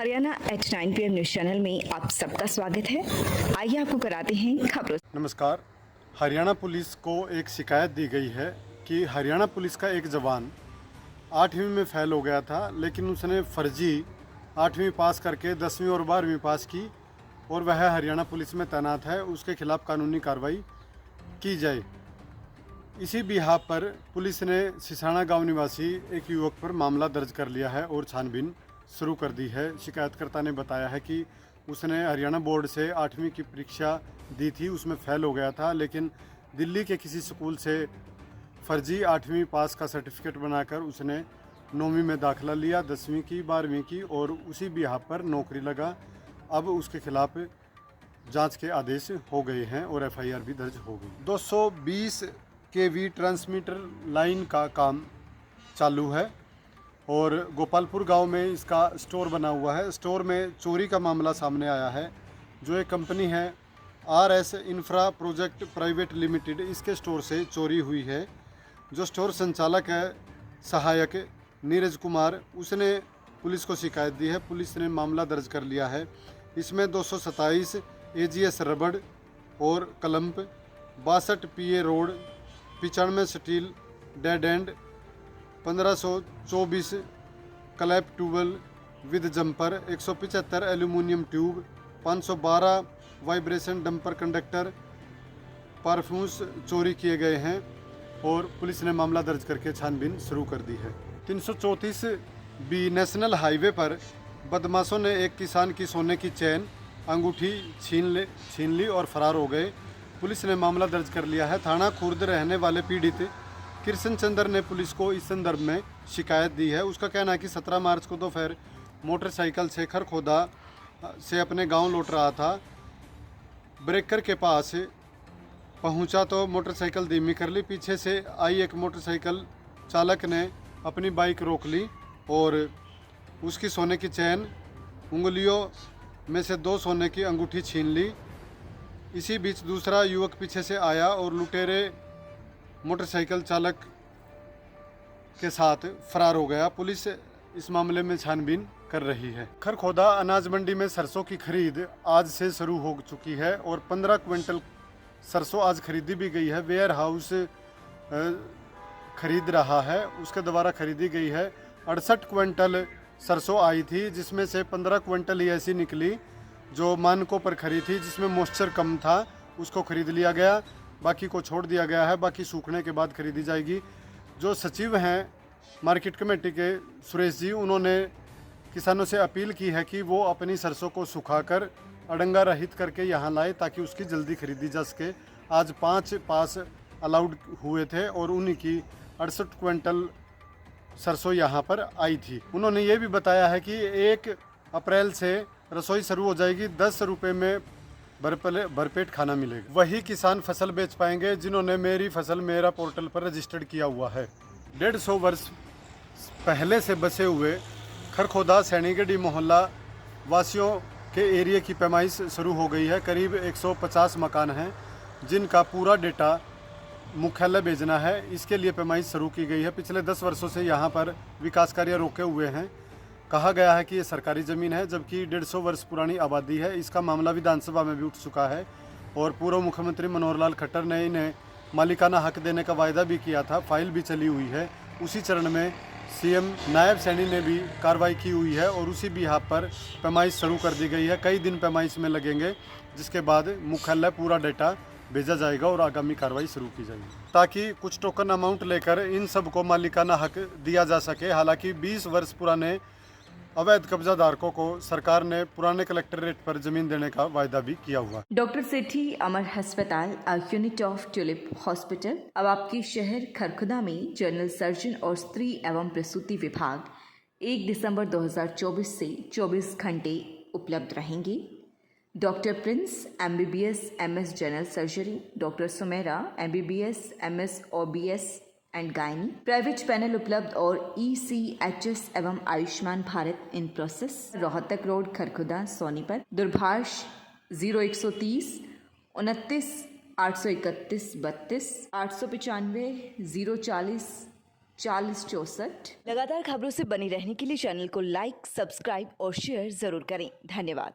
Haryana at 9 PM news channel में आप सबका स्वागत है। आइए आपको कराते हैं खबरों। नमस्कार। हरियाणा पुलिस को एक शिकायत दी गई है कि हरियाणा पुलिस का एक जवान 8वीं में फेल हो गया था, लेकिन उसने फर्जी 8वीं पास करके 10वीं और 12वीं पास की और वह हरियाणा पुलिस में तैनात है। उसके खिलाफ कानूनी कार्रवाई की जाए। इसी बिहाफ पर पुलिस ने सिसाना गांव निवासी एक युवक पर मामला दर्ज कर लिया है और छानबीन शुरू कर दी है। शिकायतकर्ता ने बताया है कि उसने हरियाणा बोर्ड से 8वीं की परीक्षा दी थी, उसमें फेल हो गया था, लेकिन दिल्ली के किसी स्कूल से फर्जी 8वीं पास का सर्टिफिकेट बनाकर उसने 9वीं में दाखिला लिया, 10वीं की, 12वीं की, और उसी बिहाफ पर नौकरी लगा। अब उसके खिलाफ जांच के आदेश हो गए हैं और FIR भी दर्ज हो गई। 220 kV ट्रांसमीटर लाइन का काम चालू है और गोपालपुर गांव में इसका स्टोर बना हुआ है। स्टोर में चोरी का मामला सामने आया है। जो एक कंपनी है RS infra project private limited, इसके स्टोर से चोरी हुई है। जो स्टोर संचालक है सहायक नीरज कुमार, उसने पुलिस को शिकायत दी है। पुलिस ने मामला दर्ज कर लिया है। इसमें 227 AGS रबड़ और clamp, 62 PA rod, 95 steel dead end, 1524 clamp tubular with jumper, 175 aluminium tube, 512 vibration damper conductor perfumes चोरी किए गए हैं और पुलिस ने मामला दर्ज करके छानबीन शुरू कर दी है। 334 B नेशनल हाईवे पर बदमाशों ने एक किसान की सोने की चेन अंगूठी छीन ली और फरार हो गए। पुलिस ने मामला दर्ज कर लिया है। थाना खुर्द रहने वाले पीड़ित कृष्ण चंद्र ने पुलिस को इस संदर्भ में शिकायत दी है। उसका कहना है कि 17 मार्च को दोपहर मोटरसाइकिल से खरखोदा से अपने गांव लौट रहा था। ब्रेकर के पास पहुंचा तो मोटरसाइकिल धीमी कर ली। पीछे से आई एक मोटरसाइकिल चालक ने अपनी बाइक रोक ली और उसकी सोने की चैन, उंगलियों में से 2 सोने की अंगूठी छीन ली। इसी बीच दूसरा युवक पीछे से आया और लुटेरे मोटरसाइकिल चालक के साथ फरार हो गया। पुलिस इस मामले में छानबीन कर रही है। खरखोदा अनाज मंडी में सरसों की खरीद आज से शुरू हो चुकी है और 15 क्विंटल सरसों आज खरीदी भी गई है। वेयर हाउस खरीद रहा है, उसके द्वारा खरीदी गई है। 68 क्विंटल सरसों आई थी, जिसमें से 15 क्विंटल ही ऐसी निकली जो मानकों पर खरीदी थी, जिसमें मॉइस्चर कम था, उसको खरीद लिया गया। बाकी को छोड़ दिया गया है, बाकी सूखने के बाद खरीदी जाएगी। जो सचिव हैं मार्केट कमेटी के सुरेश जी, उन्होंने किसानों से अपील की है कि वो अपनी सरसों को सुखाकर अड़ंगा रहित करके यहाँ लाए ताकि उसकी जल्दी खरीदी जा सके। आज 5 पास अलाउड हुए थे और उन्हीं की 68 क्विंटल सरसों यहाँ पर आई थी। उन्होंने ये भी बताया है कि 1 अप्रैल से रसोई शुरू हो जाएगी, 10 रुपये में भरपेट खाना मिलेगा। वही किसान फसल बेच पाएंगे जिन्होंने मेरी फसल मेरा पोर्टल पर रजिस्टर्ड किया हुआ है। 150 वर्ष पहले से बसे हुए खरखोदा सैनीगढ़ी मोहल्ला वासियों के एरिया की पैमाइश शुरू हो गई है। करीब 150 मकान हैं जिनका पूरा डेटा मुख्यालय भेजना है। इसके लिए पैमाइश शुरू की गई है। पिछले 10 वर्षों से यहाँ पर विकास कार्य रोके हुए हैं। कहा गया है कि ये सरकारी ज़मीन है, जबकि 150 वर्ष पुरानी आबादी है। इसका मामला विधानसभा में भी उठ चुका है और पूर्व मुख्यमंत्री मनोहर लाल खट्टर ने इन्हें मालिकाना हक देने का वायदा भी किया था। फाइल भी चली हुई है। उसी चरण में CM नायब सैनी ने भी कार्रवाई की हुई है और उसी बिहाफ पर पैमाइश शुरू कर दी गई है। कई दिन पैमाइश में लगेंगे, जिसके बाद मुख्यालय पूरा डेटा भेजा जाएगा और आगामी कार्रवाई शुरू की जाएगी ताकि कुछ टोकन अमाउंट लेकर इन सबको मालिकाना हक दिया जा सके। हालांकि 20 वर्ष पुराने अवैध कब्जाधारकों को सरकार ने पुराने कलेक्टरेट पर जमीन देने का वायदा भी किया हुआ। डॉक्टर सेठी अमर अस्पताल, a unit of tulip hospital अब आपके शहर खरखुदा में जनरल सर्जन और स्त्री एवं प्रसूति विभाग 1 दिसंबर 2024 से 24 घंटे उपलब्ध रहेंगे। Doctor Prince MBBS MS general surgery, doctor Sumera MBBS MS OBS and gynae, private panel उपलब्ध और ECHS एवं Ayushman Bharat in process. Rohtak road Kharkhoda Sonipat. दूरभाष 0130 29 831 32 895 040 4064। लगातार खबरों से बनी रहने के लिए चैनल को लाइक, सब्सक्राइब और शेयर जरूर करें। धन्यवाद।